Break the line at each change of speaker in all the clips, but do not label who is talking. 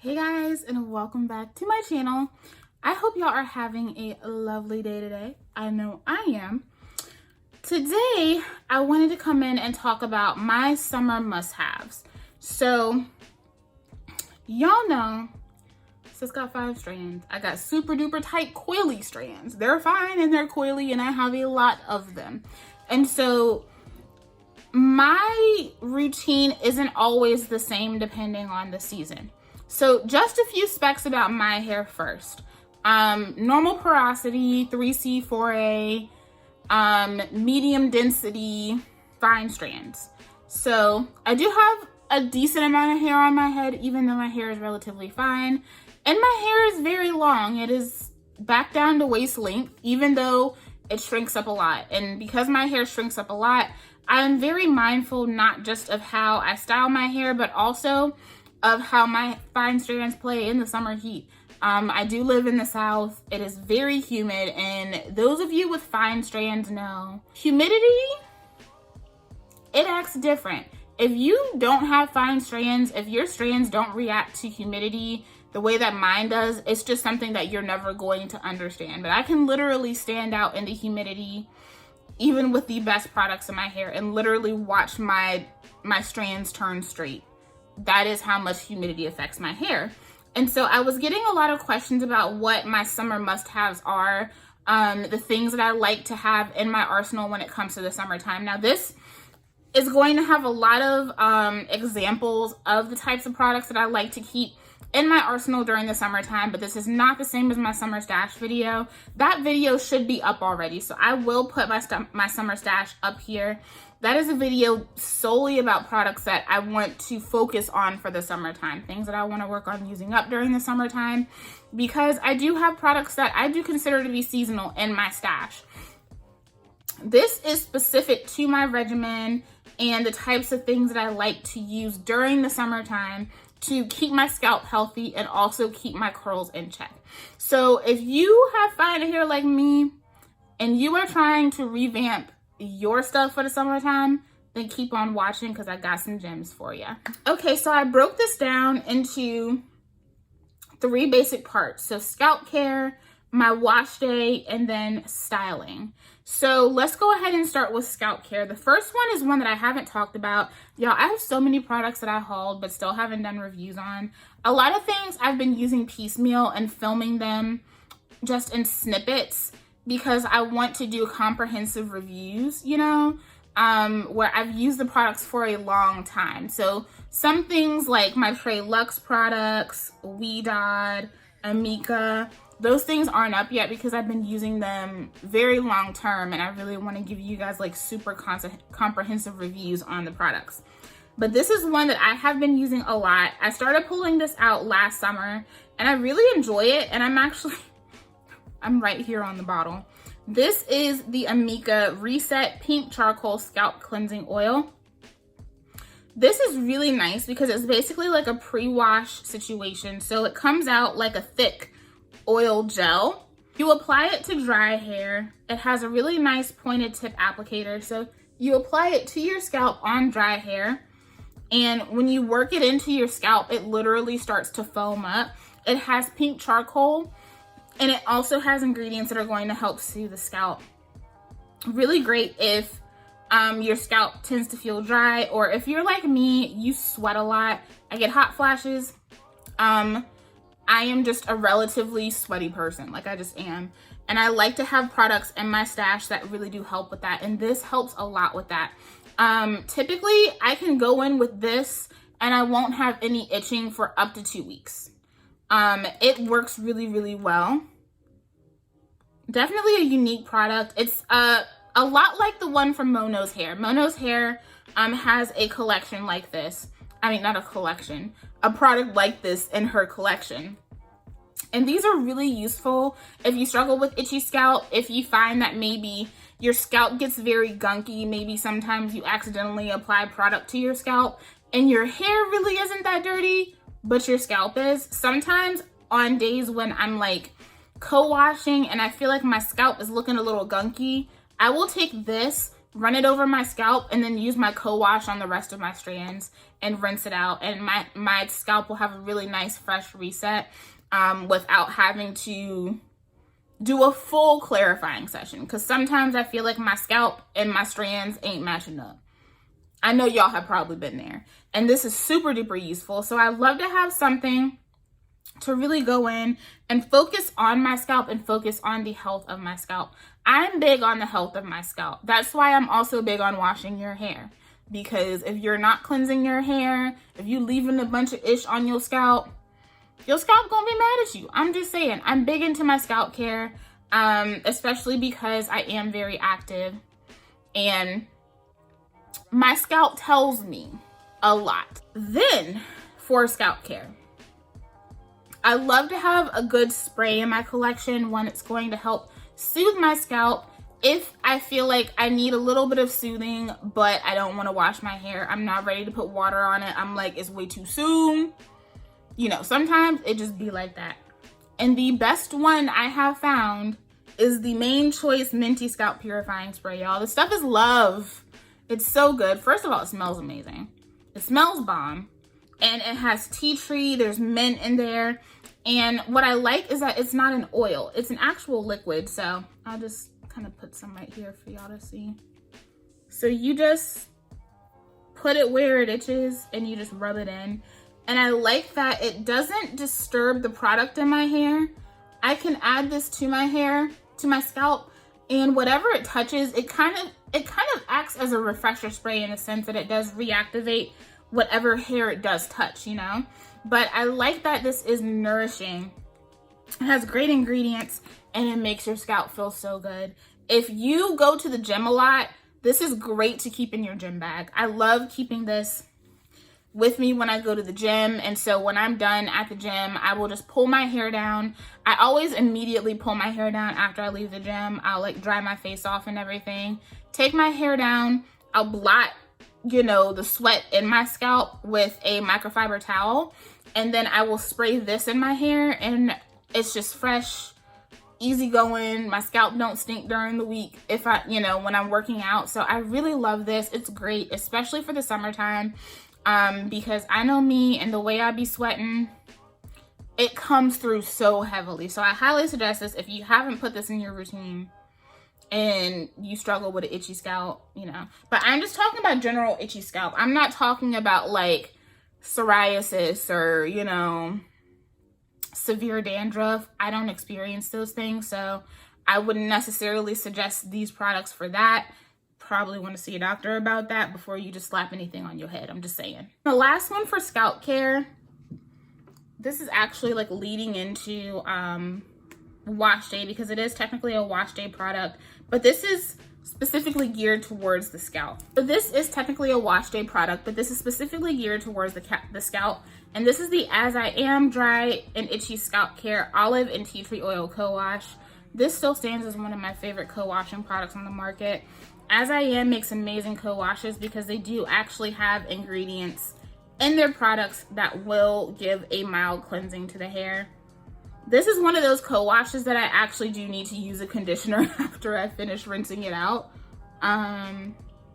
Hey guys, and welcome back to my channel. I hope y'all are having a lovely day today. I know I am. Today, I wanted to come in and talk about my summer must-haves. So, y'all know, sis got 5 strands. I got super duper tight coily strands. They're fine and they're coily and I have a lot of them. And so, my routine isn't always the same depending on the season. So just a few specs about my hair first. Normal porosity, 3C, 4A, medium density, fine strands. So I do have a decent amount of hair on my head, even though my hair is relatively fine. And my hair is very long. It is back down to waist length, even though it shrinks up a lot. And because my hair shrinks up a lot, I'm very mindful not just of how I style my hair, but also of how my fine strands play in the summer heat. I do live in the South. It is very humid, and those of you with fine strands know humidity, it acts different. If you don't have fine strands, if your strands don't react to humidity the way that mine does, it's just something that you're never going to understand. But I can literally stand out in the humidity, even with the best products in my hair, and literally watch my strands turn straight. That is how much humidity affects my hair. And so I was getting a lot of questions about what my summer must-haves are, the things that I like to have in my arsenal when it comes to the summertime. Now this is going to have a lot of examples of the types of products that I like to keep in my arsenal during the summertime, but this is not the same as my summer stash video. That video should be up already, so I will put my summer stash up here. That is a video solely about products that I want to focus on for the summertime, things that I want to work on using up during the summertime, because I do have products that I do consider to be seasonal in my stash. This is specific to my regimen and the types of things that I like to use during the summertime to keep my scalp healthy and also keep my curls in check. So if you have fine hair like me and you are trying to revamp your stuff for the summertime, then keep on watching because I got some gems for you. Okay, so I broke this down into 3 basic parts. So scalp care, my wash day, and then styling. So let's go ahead and start with scalp care. The first one is one that I haven't talked about. Y'all, I have so many products that I hauled but still haven't done reviews on. A lot of things I've been using piecemeal and filming them just in snippets because I want to do comprehensive reviews, you know, where I've used the products for a long time. So some things like my Trelux products, Weedod, Amika, those things aren't up yet because I've been using them very long term and I really want to give you guys like super comprehensive reviews on the products. But this is one that I have been using a lot. I started pulling this out last summer and I really enjoy it, and I'm right here on the bottle. This is the Amika Reset Pink Charcoal Scalp Cleansing Oil. This is really nice because it's basically like a pre-wash situation. So it comes out like a thick oil gel. You apply it to dry hair. It has a really nice pointed tip applicator. So you apply it to your scalp on dry hair. And when you work it into your scalp, it literally starts to foam up. It has pink charcoal, and it also has ingredients that are going to help soothe the scalp. Really great if your scalp tends to feel dry, or if you're like me, you sweat a lot. I get hot flashes. I am just a relatively sweaty person, like I just am. And I like to have products in my stash that really do help with that, and this helps a lot with that. Typically, I can go in with this and I won't have any itching for up to 2 weeks. It works really, really well. Definitely a unique product. It's a lot like the one from Mono's Hair. Mono's Hair has a collection like this. I mean, not a collection, a product like this in her collection. And these are really useful if you struggle with itchy scalp, if you find that maybe your scalp gets very gunky, maybe sometimes you accidentally apply product to your scalp and your hair really isn't that dirty, but your scalp is. Sometimes on days when I'm like co-washing and I feel like my scalp is looking a little gunky, I will take this run it over my scalp, and then use my co-wash on the rest of my strands and rinse it out. And my scalp will have a really nice fresh reset without having to do a full clarifying session, because sometimes I feel like my scalp and my strands ain't matching up. I know y'all have probably been there, and this is super duper useful. So I love to have something to really go in and focus on my scalp and focus on the health of my scalp. I'm big on the health of my scalp. That's why I'm also big on washing your hair, because if you're not cleansing your hair, if you leaving a bunch of ish on your scalp gonna be mad at you. I'm just saying, I'm big into my scalp care, especially because I am very active, and my scalp tells me a lot. Then for scalp care, I love to have a good spray in my collection, one that's going to help soothe my scalp. If I feel like I need a little bit of soothing, but I don't want to wash my hair, I'm not ready to put water on it, I'm like, it's way too soon. You know, sometimes it just be like that. And the best one I have found is the Main Choice Minty Scalp Purifying Spray, y'all. This stuff is love. It's so good. First of all, it smells amazing. It smells bomb. And it has tea tree, there's mint in there. And what I like is that it's not an oil, it's an actual liquid. So I'll just kind of put some right here for y'all to see. So you just put it where it itches and you just rub it in. And I like that it doesn't disturb the product in my hair. I can add this to my hair, to my scalp, and whatever it touches, it kind of acts as a refresher spray in the sense that it does reactivate whatever hair it does touch, you know? But I like that this is nourishing. It has great ingredients and it makes your scalp feel so good. If you go to the gym a lot, this is great to keep in your gym bag. I love keeping this with me when I go to the gym, and so when I'm done at the gym, I will just pull my hair down. I always immediately pull my hair down after I leave the gym. I'll like dry my face off and everything, take my hair down, I'll blot, you know, the sweat in my scalp with a microfiber towel, and then I will spray this in my hair, and it's just fresh, easy going. My scalp don't stink during the week if I, you know, when I'm working out. So I really love this. It's great, especially for the summertime. Because I know me and the way I be sweating, it comes through so heavily. So I highly suggest this if you haven't put this in your routine and you struggle with an itchy scalp, you know. But I'm just talking about general itchy scalp. I'm not talking about like psoriasis or, you know, severe dandruff. I don't experience those things, so I wouldn't necessarily suggest these products for that. Probably want to see a doctor about that before you just slap anything on your head. I'm just saying. The last one for scalp care, this is actually like leading into wash day, because it is technically a wash day product, but this is specifically geared towards the scalp. So this is technically a wash day product, but this is specifically geared towards the scalp. And this is the As I Am Dry and Itchy Scalp Care Olive and Tea Tree Oil Co-Wash. This still stands as one of my favorite co-washing products on the market. As I Am makes amazing co-washes because they do actually have ingredients in their products that will give a mild cleansing to the hair. This is one of those co-washes that I actually do need to use a conditioner after I finish rinsing it out. I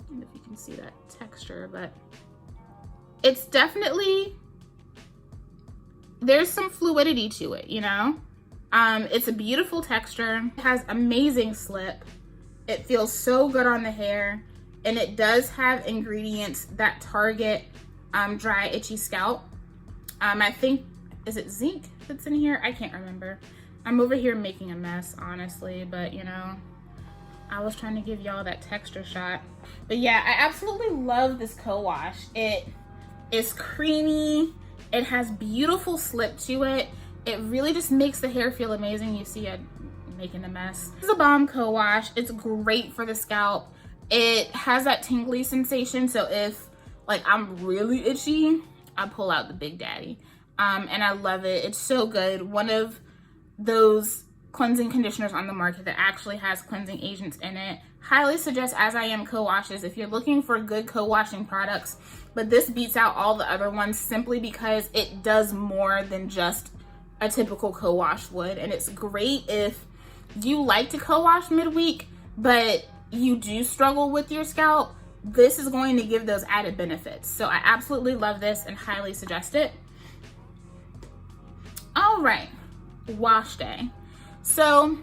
don't know if you can see that texture, but it's definitely, there's some fluidity to it, you know? It's a beautiful texture. It has amazing slip. It feels so good on the hair, and it does have ingredients that target dry, itchy scalp. I think, is it zinc that's in here? I can't remember. I'm over here making a mess, honestly, but you know, I was trying to give y'all that texture shot. But yeah, I absolutely love this co-wash. It is creamy. It has beautiful slip to it. It really just makes the hair feel amazing. You see it making a mess. This is a bomb co-wash. It's great for the scalp. It has that tingly sensation, so if like I'm really itchy, I pull out the Big Daddy. And I love it. It's so good. One of those cleansing conditioners on the market that actually has cleansing agents in it. Highly suggest As I Am co-washes if you're looking for good co-washing products, but this beats out all the other ones simply because it does more than just a typical co-wash would. And it's great if you like to co-wash midweek, but you do struggle with your scalp, this is going to give those added benefits. So I absolutely love this and highly suggest it. All right, wash day. So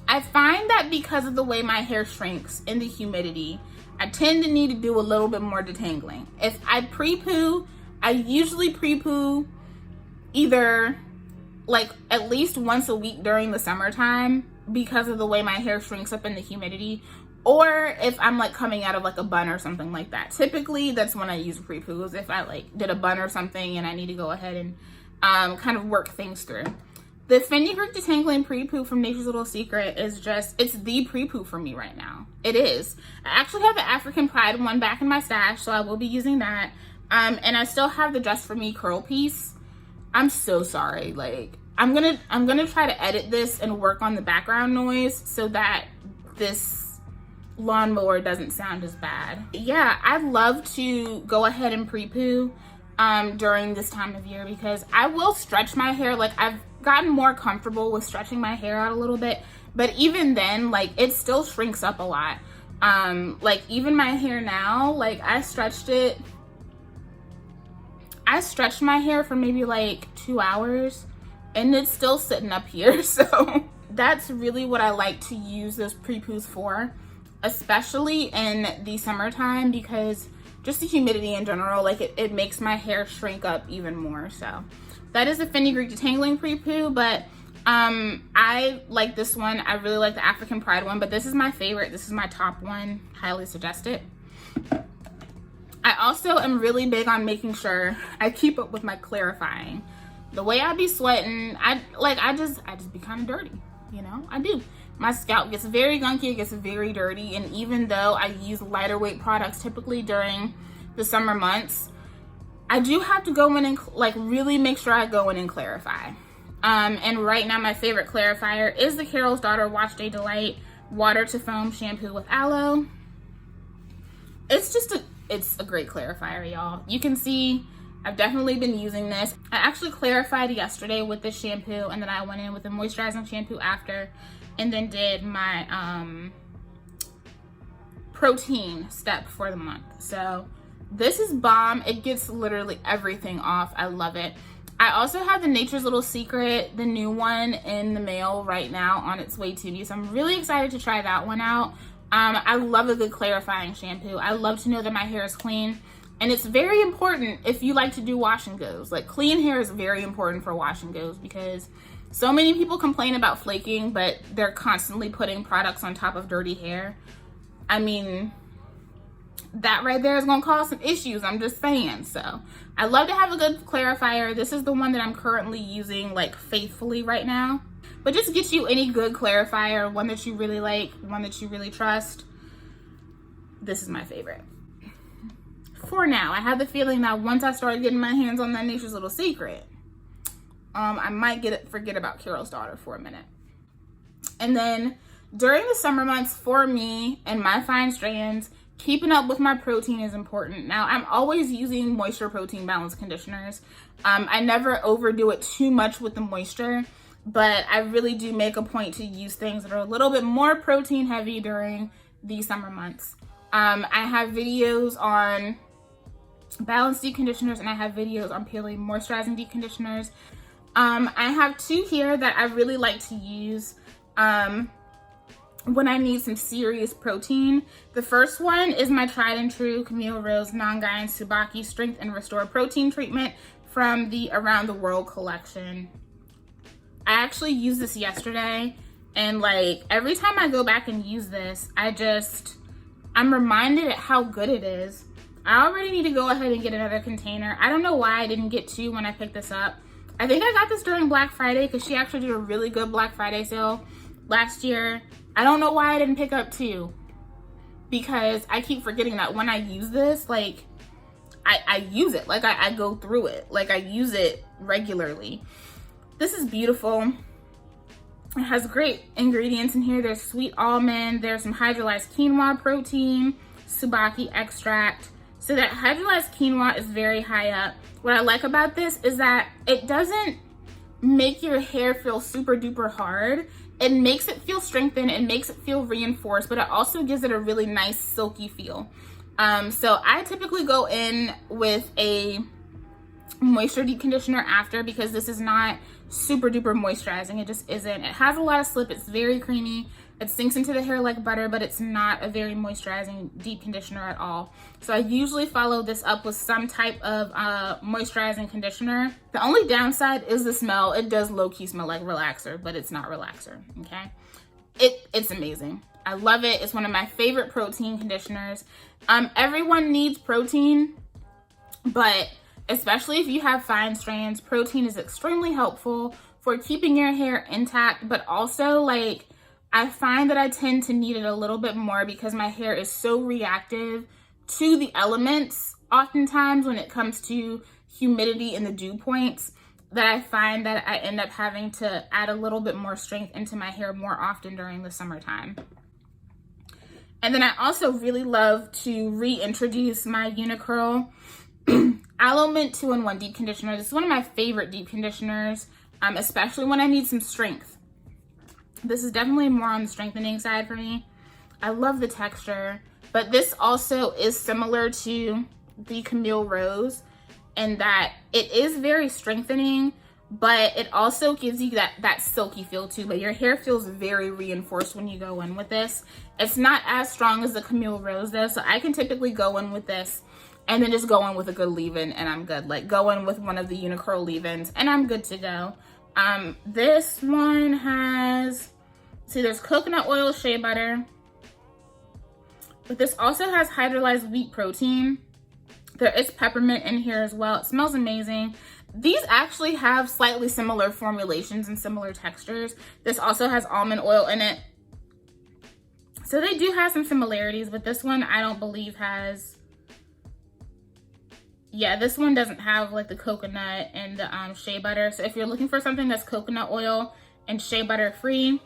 I find that because of the way my hair shrinks in the humidity, I tend to need to do a little bit more detangling. If I prepoo, I usually prepoo either like at least once a week during the summertime because of the way my hair shrinks up in the humidity, or if I'm like coming out of like a bun or something like that. Typically that's when I use prepoos, if I like did a bun or something and I need to go ahead and kind of work things through. The Fenugreek Detangling Prepoo from Nature's Little Secret is just, it's the prepoo for me right now. It is. I actually have the African Pride one back in my stash, so I will be using that. And I still have the Just For Me curl piece. I'm so sorry. Like, I'm gonna try to edit this and work on the background noise so that this lawnmower doesn't sound as bad. Yeah, I love to go ahead and prepoo during this time of year because I will stretch my hair. Like, I've gotten more comfortable with stretching my hair out a little bit, but even then, like, it still shrinks up a lot. Like, even my hair now, like, I stretched my hair for maybe like 2 hours and it's still sitting up here. So that's really what I like to use those prepoos for, especially in the summertime, because just the humidity in general, like it makes my hair shrink up even more. So that is the Fenugreek Detangling Prepoo, but I like this one. I really like the African Pride one, but this is my favorite. This is my top one. Highly suggest it. I also am really big on making sure I keep up with my clarifying. The way I be sweating, I just be kind of dirty, you know? I do. My scalp gets very gunky, it gets very dirty, and even though I use lighter weight products typically during the summer months, I do have to go in and like really make sure I go in and clarify. And right now my favorite clarifier is the Carol's Daughter Wash Day Delight Water to Foam Shampoo with Aloe. It's a great clarifier, y'all. You can see I've definitely been using this. I actually clarified yesterday with this shampoo, and then I went in with a moisturizing shampoo after, and then did my protein step for the month. So this is bomb. It gets literally everything off. I love it. I also have the Nature's Little Secret, the new one, in the mail right now on its way to me. So I'm really excited to try that one out. I love a good clarifying shampoo. I love to know that my hair is clean. And it's very important if you like to do wash and goes. Like, clean hair is very important for wash and goes because so many people complain about flaking, but they're constantly putting products on top of dirty hair. I mean, that right there is gonna cause some issues, I'm just saying. So I love to have a good clarifier. This is the one that I'm currently using like faithfully right now. But just get you any good clarifier, one that you really like, one that you really trust. This is my favorite. For now, I have the feeling that once I start getting my hands on that Nature's Little Secret, I might forget about Carol's Daughter for a minute. And then during the summer months, for me and my fine strands, keeping up with my protein is important. Now, I'm always using moisture protein balance conditioners. I never overdo it too much with the moisture, but I really do make a point to use things that are a little bit more protein heavy during the summer months. I have videos on balanced deep conditioners and I have videos on peeling moisturizing deep conditioners. I have two here that I really like to use when I need some serious protein. The first one is my tried and true Camille Rose Nangai and Tsubaki Strength and Restore Protein Treatment from the Around the World collection. I actually used this yesterday, and like every time I go back and use this, I'm reminded at how good it is. I already need to go ahead and get another container. I don't know why I didn't get two when I picked this up. I think I got this during Black Friday because she actually did a really good Black Friday sale last year. I don't know why I didn't pick up two, because I keep forgetting that when I use this, like I use it, like I go through it, like I use it regularly. This is beautiful. It has great ingredients in here. There's sweet almond, there's some hydrolyzed quinoa protein, Tsubaki extract. So that hydrolyzed quinoa is very high up. What I like about this is that it doesn't make your hair feel super duper hard. It makes it feel strengthened, it makes it feel reinforced, but it also gives it a really nice silky feel. So I typically go in with a moisture deep conditioner after, because this is not super duper moisturizing. It just isn't. It has a lot of slip, it's very creamy, it sinks into the hair like butter, but it's not a very moisturizing deep conditioner at all. So I usually follow this up with some type of moisturizing conditioner. The only downside is the smell. It does low-key smell like relaxer, but it's not relaxer, okay? It's amazing. I love it. It's one of my favorite protein conditioners. Everyone needs protein, but especially if you have fine strands, protein is extremely helpful for keeping your hair intact, but also like I find that I tend to need it a little bit more because my hair is so reactive to the elements oftentimes when it comes to humidity and the dew points, that I find that I end up having to add a little bit more strength into my hair more often during the summertime. And then I also really love to reintroduce my Uniqurl Aloemint 2-in-1 deep conditioner. This is one of my favorite deep conditioners, especially when I need some strength. This is definitely more on the strengthening side for me. I love the texture, but this also is similar to the Camille Rose in that it is very strengthening, but it also gives you that silky feel too. But your hair feels very reinforced when you go in with this. It's not as strong as the Camille Rose does, so I can typically go in with this and then just go in with a good leave-in and I'm good. Like go in with one of the Uniqurl leave-ins and I'm good to go. This one has, see, there's coconut oil, shea butter, but this also has hydrolyzed wheat protein. There is peppermint in here as well. It smells amazing. These actually have slightly similar formulations and similar textures. This also has almond oil in it. So they do have some similarities, but this one I don't believe has, yeah, this one doesn't have like the coconut and the shea butter. So if you're looking for something that's coconut oil and shea butter free,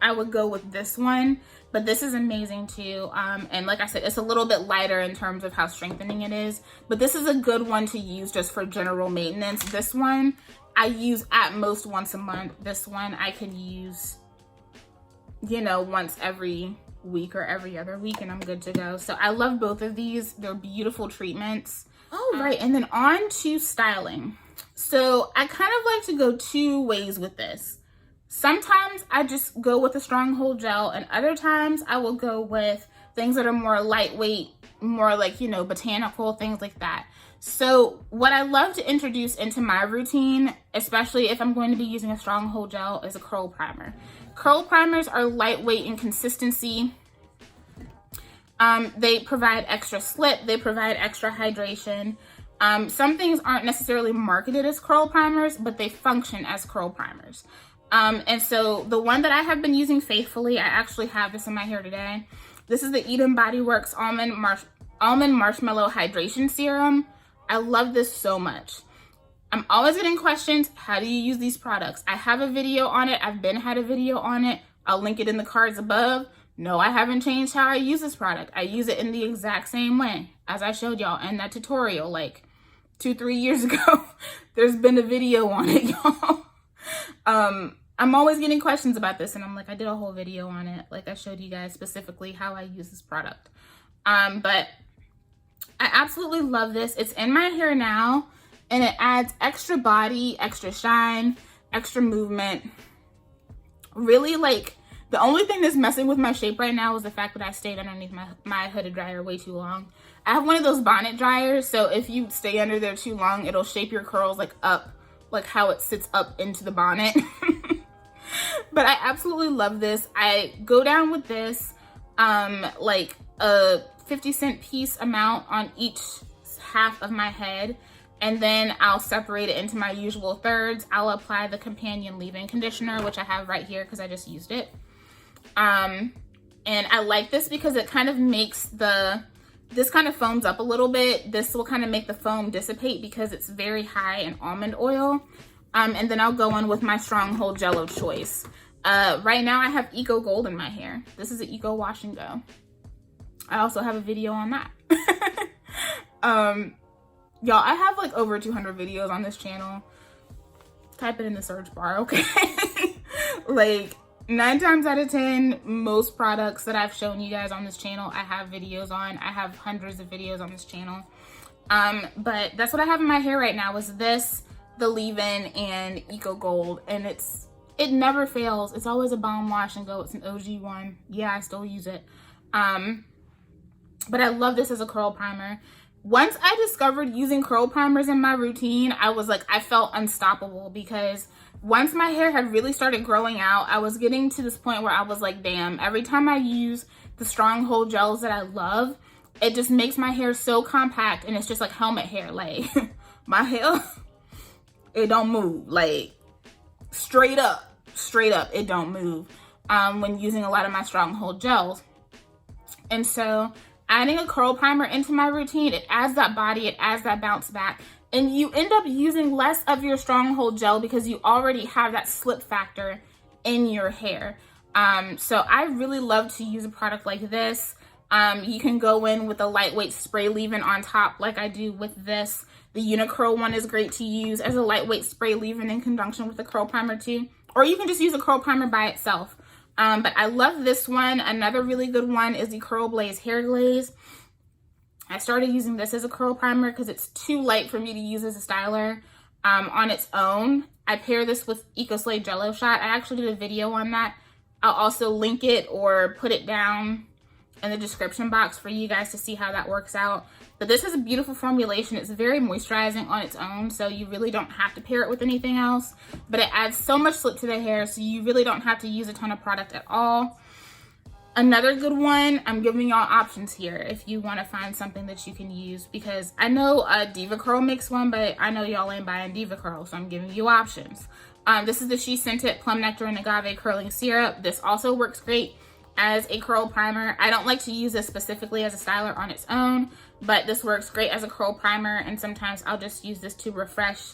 I would go with this one, but this is amazing too. And like I said, it's a little bit lighter in terms of how strengthening it is, but this is a good one to use just for general maintenance. This one I use at most once a month. This one I can use, you know, once every week or every other week and I'm good to go. So I love both of these. They're beautiful treatments. Oh, right. And then on to styling. So I kind of like to go two ways with this. Sometimes I just go with a stronghold gel, and other times I will go with things that are more lightweight, more like, you know, botanical, things like that. So what I love to introduce into my routine, especially if I'm going to be using a stronghold gel, is a curl primer. Curl primers are lightweight in consistency. They provide extra slip, they provide extra hydration. Some things aren't necessarily marketed as curl primers, but they function as curl primers. And so the one that I have been using faithfully, I actually have this in my hair today. This is the Bodyworks Almond Marshmallow Hydration Serum. I love this so much. I'm always getting questions, how do you use these products? I have a video on it. I've had a video on it. I'll link it in the cards above. No, I haven't changed how I use this product. I use it in the exact same way as I showed y'all in that tutorial like 2-3 years ago. There's been a video on it, y'all. I'm always getting questions about this and I'm like, I did a whole video on it. Like I showed you guys specifically how I use this product. But I absolutely love this. It's in my hair now and it adds extra body, extra shine, extra movement. Really, like, the only thing that's messing with my shape right now is the fact that I stayed underneath my hooded dryer way too long. I have one of those bonnet dryers, so if you stay under there too long, it'll shape your curls like up, like how it sits up into the bonnet. But I absolutely love this. I go down with this, like a 50-cent piece amount on each half of my head, and then I'll separate it into my usual thirds. I'll apply the companion leave-in conditioner, which I have right here because I just used it. And I like this because it kind of makes this kind of foams up a little bit. This will kind of make the foam dissipate because it's very high in almond oil. And then I'll go in with my stronghold gel of choice. Right now I have Eco Gold in my hair. This is an Eco Wash and Go. I also have a video on that. Y'all, I have like over 200 videos on this channel. type it in the search bar, okay? Like 9 times out of 10, most products that I've shown you guys on this channel, I have videos on. I have hundreds of videos on this channel. But that's what I have in my hair right now is this, the leave-in, and Eco Gold. And it never fails. It's always a bomb wash and go. It's an OG one. Yeah, I still use it. But I love this as a curl primer. Once I discovered using curl primers in my routine, I was like, I felt unstoppable, because once my hair had really started growing out, I was getting to this point where I was like, damn, every time I use the stronghold gels that I love, it just makes my hair so compact, and it's just like helmet hair. Like my hair, it don't move. Like straight up, it don't move when using a lot of my stronghold gels. And so adding a curl primer into my routine, it adds that body, it adds that bounce back, and you end up using less of your stronghold gel because you already have that slip factor in your hair. So I really love to use a product like this. You can go in with a lightweight spray leave-in on top like I do with this. The Uniqurl one is great to use as a lightweight spray leave-in in conjunction with the curl primer too. Or you can just use a curl primer by itself. But I love this one. Another really good one is the Curl Blaze Hair Glaze. I started using this as a curl primer because it's too light for me to use as a styler on its own. I pair this with Eco Slay Jello Shot. I actually did a video on that. I'll also link it or put it down in the description box for you guys to see how that works out. But this is a beautiful formulation. It's very moisturizing on its own, so you really don't have to pair it with anything else. But it adds so much slip to the hair, so you really don't have to use a ton of product at all. Another good one, I'm giving y'all options here if you want to find something that you can use, because I know DevaCurl makes one, but I know y'all ain't buying DevaCurl, so I'm giving you options. This is the She Scented Plum Nectar and Agave Curling Syrup. This also works great as a curl primer. I don't like to use this specifically as a styler on its own, but this works great as a curl primer, and sometimes I'll just use this to refresh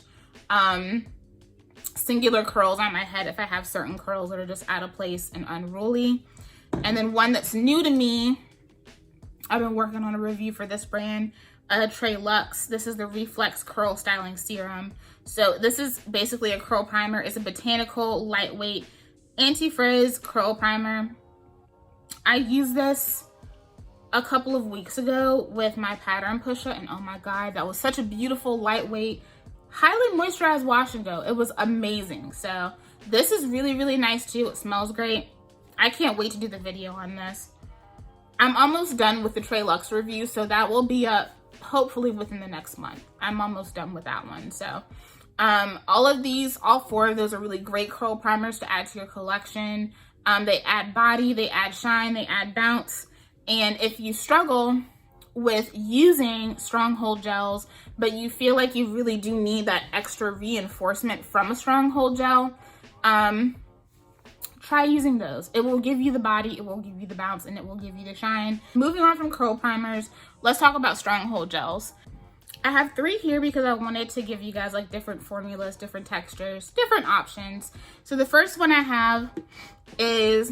singular curls on my head if I have certain curls that are just out of place and unruly. And then one that's new to me, I've been working on a review for this brand, Trelux. This is the Reflex Curl Styling Serum. So this is basically a curl primer. It's a botanical, lightweight, anti-frizz curl primer. I used this a couple of weeks ago with my pattern pusher, and oh my god, that was such a beautiful, lightweight, highly moisturized wash and go. It was amazing. So this is really, really nice too. It smells great. I can't wait to do the video on this. I'm almost done with the Trelux review, so that will be up hopefully within the next month. I'm almost done with that one. So all of these, all 4 of those are really great curl primers to add to your collection. They add body, they add shine, they add bounce. And if you struggle with using stronghold gels, but you feel like you really do need that extra reinforcement from a stronghold gel, try using those. It will give you the body, it will give you the bounce, and it will give you the shine. Moving on from curl primers, let's talk about stronghold gels. I have 3 here because I wanted to give you guys like different formulas, different textures, different options. So the first one I have is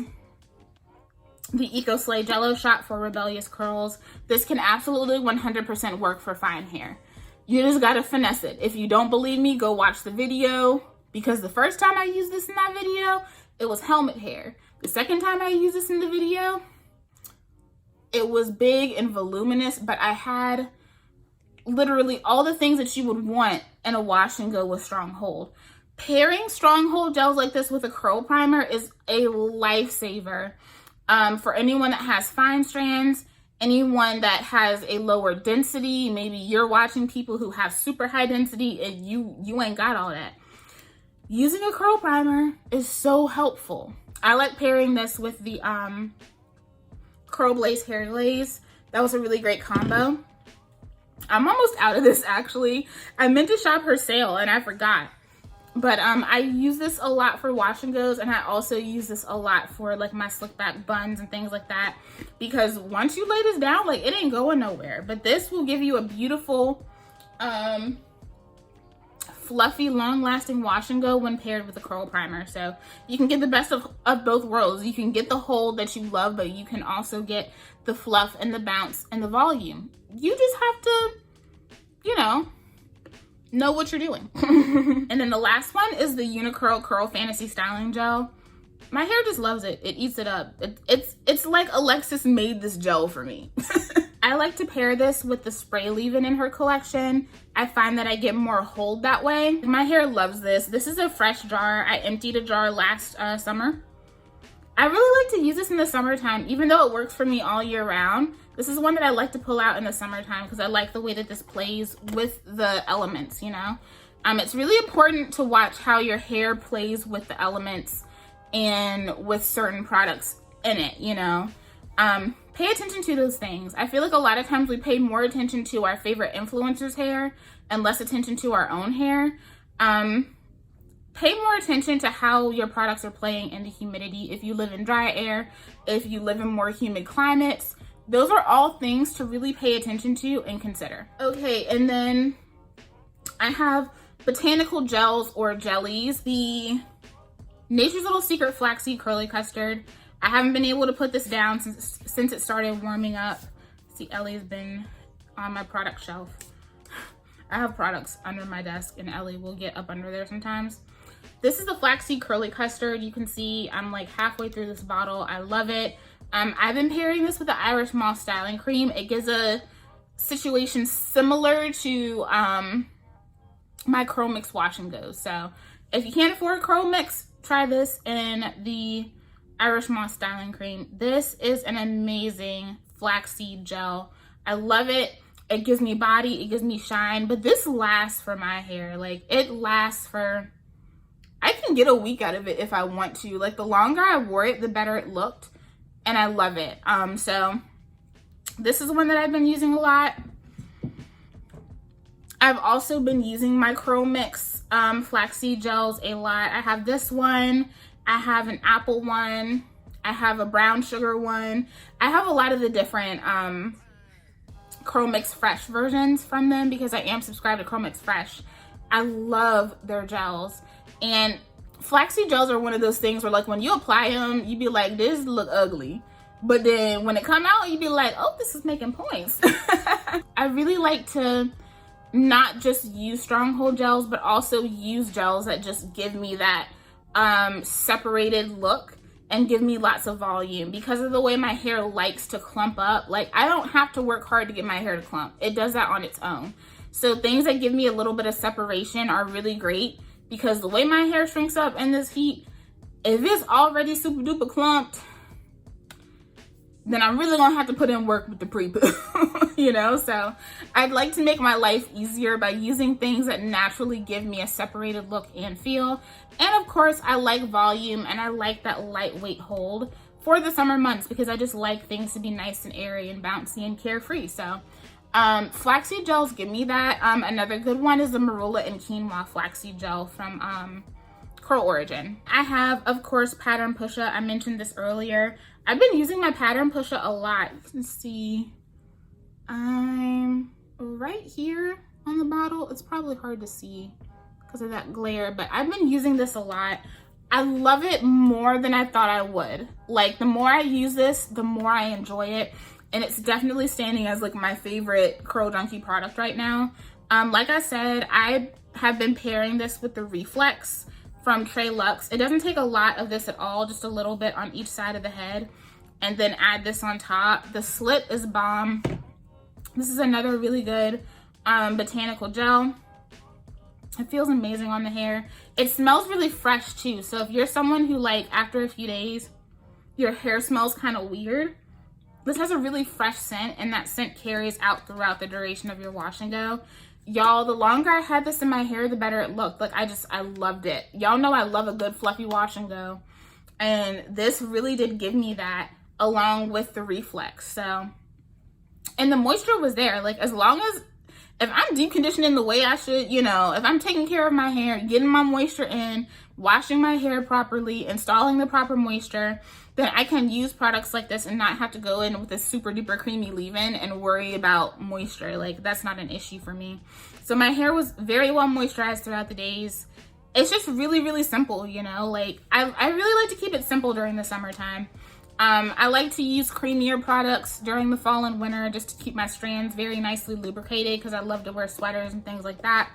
the Eco Slay Jello Shot for Rebellious Curls. This can absolutely 100% work for fine hair. You just gotta finesse it. If you don't believe me, go watch the video, because the first time I used this in that video, it was helmet hair. The second time I used this in the video, it was big and voluminous, but I had literally all the things that you would want in a wash and go with stronghold. Pairing stronghold gels like this with a curl primer is a lifesaver for anyone that has fine strands, anyone that has a lower density. Maybe you're watching people who have super high density and you ain't got all that. Using a curl primer is so helpful. I like pairing this with the Curl Blaze Hair Glaze. That was a really great combo. I'm almost out of this actually. I meant to shop her sale and I forgot. But I use this a lot for wash and goes, and I also use this a lot for like my slick back buns and things like that, because once you lay this down, like it ain't going nowhere. But this will give you a beautiful fluffy, long-lasting wash and go when paired with a curl primer. So you can get the best of both worlds. You can get the hold that you love, but you can also get the fluff and the bounce and the volume. You just have to, you know, know what you're doing. And then the last one is the Uniqurl Curl Fantasy Styling Gel. My hair just loves it. It eats it up. It's like Alexis made this gel for me. I like to pair this with the spray leave-in in her collection. I find that I get more hold that way. My hair loves this. This is a fresh jar. I emptied a jar last summer. I really like to use this in the summertime, even though it works for me all year round. This is one that I like to pull out in the summertime because I like the way that this plays with the elements, you know? It's really important to watch how your hair plays with the elements and with certain products in it, you know? Pay attention to those things. I feel like a lot of times we pay more attention to our favorite influencers' hair and less attention to our own hair. Pay more attention to how your products are playing in the humidity. If you live in dry air, if you live in more humid climates, those are all things to really pay attention to and consider. Okay, and then I have botanical gels or jellies. The Nature's Little Secret Flaxseed Curly Custard. I haven't been able to put this down since it started warming up. See, Ellie's been on my product shelf. I have products under my desk and Ellie will get up under there sometimes. This is the Flaxseed Curly Custard. You can see I'm like halfway through this bottle. I love it. I've been pairing this with the Irish Moss Styling Cream. It gives a situation similar to my Curl Mix Wash and Go. So if you can't afford Curl Mix, try this in the Irish Moss Styling Cream. This is an amazing flaxseed gel. I love it. It gives me body, it gives me shine, but this lasts for my hair. Like, it lasts for, I can get a week out of it if I want to. Like, the longer I wore it, the better it looked, and I love it. So this is one that I've been using a lot. I've also been using my Curl Mix flaxseed gels a lot. I have this one. I have an apple one. I have a brown sugar one. I have a lot of the different Curl Mix Fresh versions from them because I am subscribed to Curl Mix Fresh. I love their gels. And flaxseed gels are one of those things where, like, when you apply them, you be like, this look ugly. But then when it come out, you be like, oh, this is making points. I really like to not just use stronghold gels, but also use gels that just give me that separated look and give me lots of volume. Because of the way my hair likes to clump up, like, I don't have to work hard to get my hair to clump. It does that on its own. So things that give me a little bit of separation are really great, because the way my hair shrinks up in this heat, if it's already super duper clumped, then I'm really gonna have to put in work with the prepoo, you know? So I'd like to make my life easier by using things that naturally give me a separated look and feel. And of course, I like volume and I like that lightweight hold for the summer months, because I just like things to be nice and airy and bouncy and carefree. So flaxseed gels give me that. Another good one is the Marula and Quinoa flaxseed gel from Curl Origin. I have, of course, Pattern Pusha. I mentioned this earlier. I've been using my Pattern Pusha a lot. You can see I'm right here on the bottle. It's probably hard to see because of that glare, but I've been using this a lot. I love it more than I thought I would. Like, the more I use this, the more I enjoy it. And it's definitely standing as like my favorite Curl Junkie product right now. Like I said, I have been pairing this with the Reflex from Trelux. It doesn't take a lot of this at all, just a little bit on each side of the head, and then add this on top. The slip is bomb. This is another really good botanical gel. It feels amazing on the hair. It smells really fresh too. So if you're someone who, like, after a few days, your hair smells kind of weird, this has a really fresh scent, and that scent carries out throughout the duration of your wash and go. Y'all, the longer I had this in my hair, the better it looked. Like, I loved it. Y'all know I love a good fluffy wash and go. And this really did give me that, along with the Reflex. So, and the moisture was there. Like, as long as, if I'm deep conditioning the way I should, you know, if I'm taking care of my hair, getting my moisture in, washing my hair properly, installing the proper moisture, then I can use products like this and not have to go in with a super duper creamy leave-in and worry about moisture. Like, that's not an issue for me. So my hair was very well moisturized throughout the days. It's just really, really simple, you know? Like, I really like to keep it simple during the summertime. I like to use creamier products during the fall and winter just to keep my strands very nicely lubricated, because I love to wear sweaters and things like that.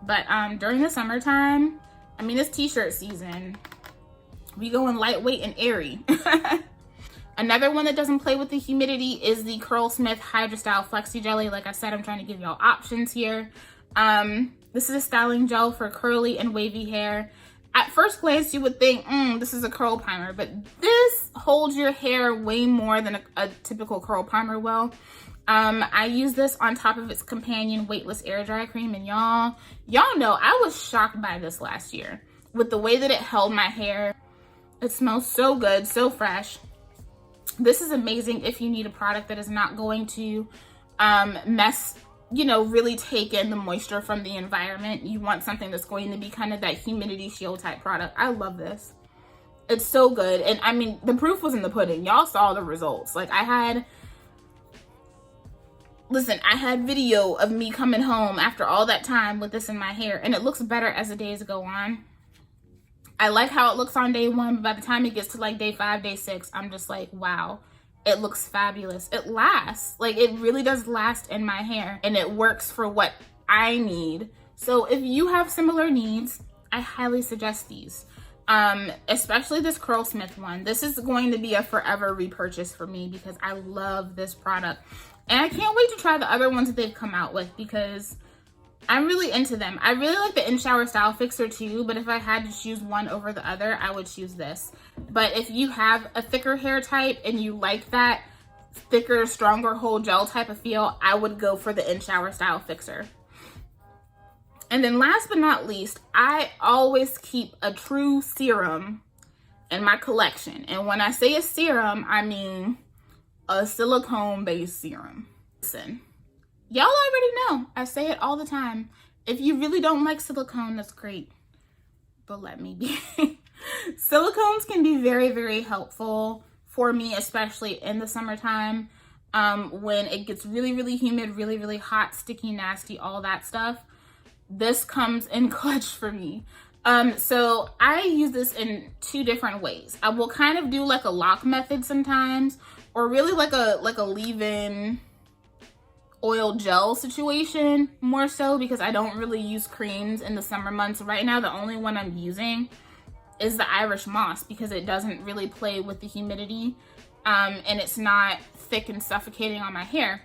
But during the summertime, I mean, it's t-shirt season. We going lightweight and airy. Another one that doesn't play with the humidity is the Curlsmith Hydra Style Flexi Jelly. Like I said, I'm trying to give y'all options here. This is a styling gel for curly and wavy hair. At first glance, you would think, this is a curl primer, but this holds your hair way more than a typical curl primer will. I use this on top of its companion weightless air dry cream, and y'all know I was shocked by this last year with the way that it held my hair. It smells so good, so fresh. This is amazing if you need a product that is not going to really take in the moisture from the environment. You want something that's going to be kind of that humidity shield type product. I love this. It's so good. And I mean, the proof was in the pudding. Y'all saw the results. Like I had video of me coming home after all that time with this in my hair, and it looks better as the days go on. I like how it looks on day 1, but by the time it gets to like day 5, day 6, I'm just like, wow, it looks fabulous. It lasts. Like, it really does last in my hair, and it works for what I need. So if you have similar needs, I highly suggest these. Especially this Curlsmith one. This is going to be a forever repurchase for me because I love this product. And I can't wait to try the other ones that they've come out with because I'm really into them. I really like the In-Shower Style Fixer too, but if I had to choose one over the other, I would choose this. But if you have a thicker hair type and you like that thicker, stronger hold gel type of feel, I would go for the In-Shower Style Fixer. And then last but not least, I always keep a true serum in my collection. And when I say a serum, I mean a silicone-based serum. Listen. Y'all already know, I say it all the time. If you really don't like silicone, that's great. But let me be. Silicones can be very, very helpful for me, especially in the summertime when it gets really, really humid, really, really hot, sticky, nasty, all that stuff. This comes in clutch for me. So I use this in 2 different ways. I will kind of do like a lock method sometimes, or really like a leave-in oil gel situation more so, because I don't really use creams in the summer months. Right now, the only one I'm using is the Irish Moss because it doesn't really play with the humidity and it's not thick and suffocating on my hair.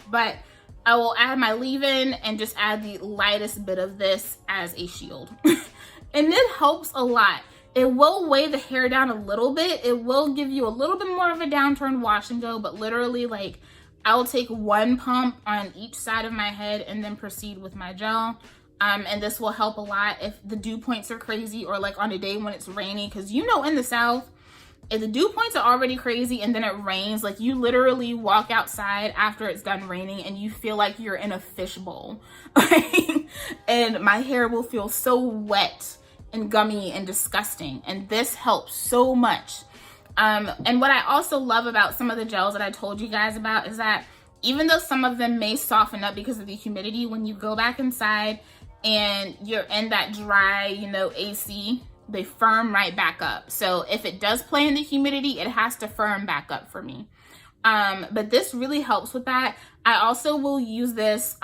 But I will add my leave-in and just add the lightest bit of this as a shield. And it helps a lot. It will weigh the hair down a little bit. It will give you a little bit more of a downturned wash and go, but literally like I'll take 1 pump on each side of my head and then proceed with my gel. And this will help a lot if the dew points are crazy or like on a day when it's rainy. Because you know in the South, if the dew points are already crazy and then it rains, like you literally walk outside after it's done raining and you feel like you're in a fishbowl. And my hair will feel so wet and gummy and disgusting. And this helps so much. And what I also love about some of the gels that I told you guys about is that even though some of them may soften up because of the humidity, when you go back inside and you're in that dry, AC, they firm right back up. So if it does play in the humidity, it has to firm back up for me. But this really helps with that. I also will use this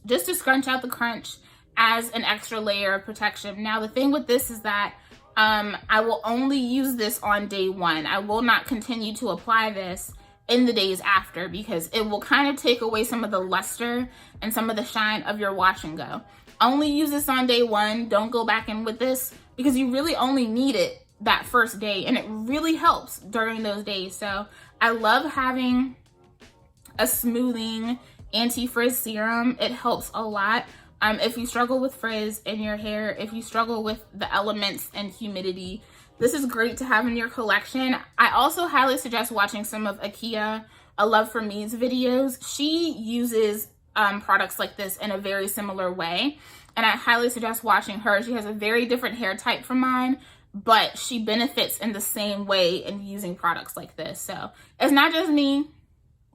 just to scrunch out the crunch as an extra layer of protection. Now, the thing with this is that I will only use this on day 1. I will not continue to apply this in the days after because it will kind of take away some of the luster and some of the shine of your wash and go. Only use this on day 1. Don't go back in with this because you really only need it that first day, and it really helps during those days. So I love having a smoothing anti-frizz serum. It helps a lot. If you struggle with frizz in your hair, if you struggle with the elements and humidity, this is great to have in your collection. I also highly suggest watching some of Akia, A Love for Me's videos. She uses products like this in a very similar way, and I highly suggest watching her. She has a very different hair type from mine, but she benefits in the same way in using products like this. So it's not just me,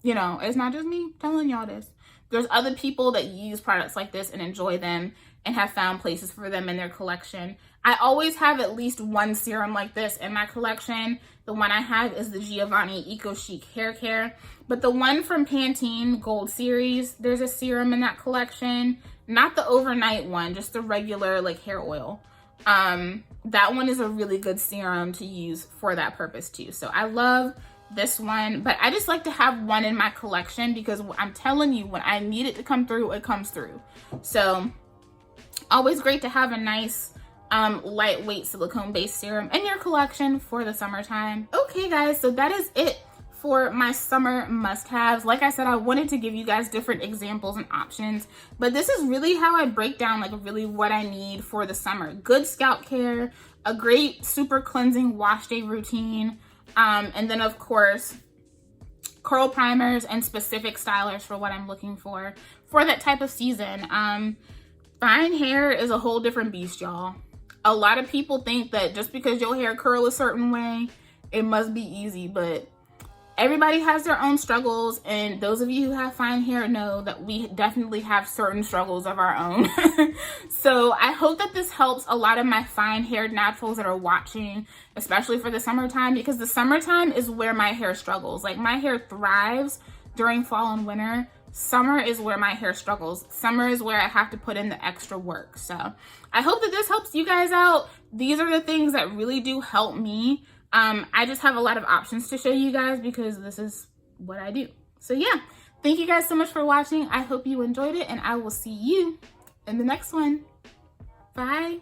it's not just me telling y'all this. There's other people that use products like this and enjoy them and have found places for them in their collection. I always have at least 1 serum like this in my collection. The one I have is the Giovanni Eco Chic Hair Care. But the one from Pantene Gold Series, there's a serum in that collection. not the overnight one, just the regular like hair oil. That one is a really good serum to use for that purpose too. So I love this one, but I just like to have one in my collection because I'm telling you, when I need it to come through, it comes through. So always great to have a nice lightweight silicone based serum in your collection for the summertime. Okay guys, so that is it for my summer must-haves. Like I said, I wanted to give you guys different examples and options, but this is really how I break down like really what I need for the summer. Good scalp care, a great super cleansing wash day routine, and then of course curl primers and specific stylers for what I'm looking for that type of season. Fine hair is a whole different beast, y'all. A lot of people think that just because your hair curl a certain way, it must be easy, but everybody has their own struggles, and those of you who have fine hair know that we definitely have certain struggles of our own. So I hope that this helps a lot of my fine haired naturals that are watching, especially for the summertime, because the summertime is where my hair struggles. Like, my hair thrives during fall and winter. Summer is where my hair struggles. Summer is where I have to put in the extra work. So I hope that this helps you guys out. These are the things that really do help me. I just have a lot of options to show you guys because this is what I do. So yeah, thank you guys so much for watching. I hope you enjoyed it, and I will see you in the next one. Bye.